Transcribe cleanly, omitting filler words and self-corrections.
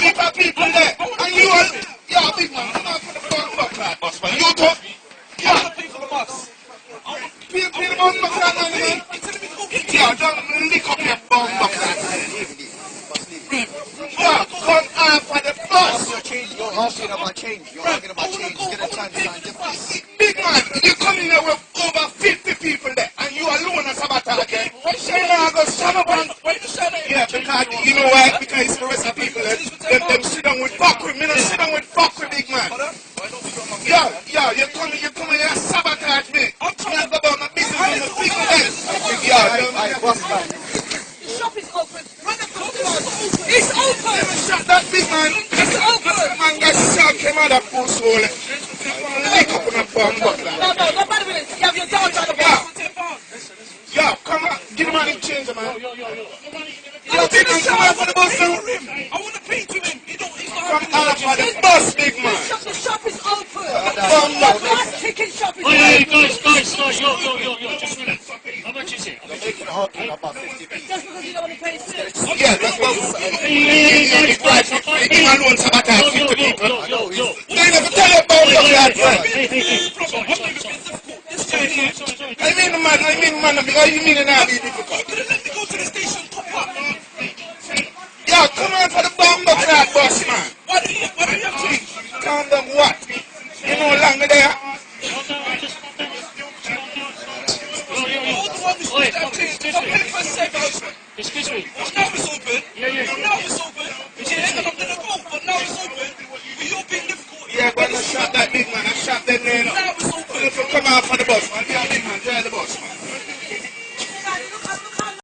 heap of people there. And you are, yeah, big man, come on for the buck bus, man. You talk, yeah. People on the clock, man. Yeah, don't lick up your buck yeah, come on for the bus. You're arguing about change. You're arguing about change. Get a chance to find difference. Big man, you come in here with over 50 people there, and you alone as sabotage there. Why should I go stand up and... Yeah, because, you know why? Because it's the rest of the people, them sit down with fuck with me, don't sit down with fuck with big man. Yeah, you come in here and sabotage me. I'm trying to go about my business on the big man. Yeah, what's that? The shop is open. Run up the close. It's open. Never shot that big man. It's open. Man got shot, came out of full soul. Lick up on a bomb buckler. No, by the way, you have your dogs on the bus. Yo, come on, give the man him change, man. Yo, big man, come on for the bus, man. I want to pay to him. Come on for the bus, big man. The shop is open. The last ticket shop is open. Hey, guys, yo, just a minute. How much is it? You're making a argument about 50 people. Just because you don't want to pay it. yeah, that's what it's right. Big man won't sabotage 50 people. They never tell you about that, right? I mean, man, because you mean it now be difficult. Let me go to the station, top up. Yeah, come on for the bomb buckler bus, man. Why do you have to? Calm down, what? You know longer there? Excuse me. Now it's open. Yeah. Now it's open. Yeah, and I'm gonna go, but now it's open. But you're being difficult. Yeah, but I shot that big man. I shot that man. Now it's open. If you come out for the bus, man.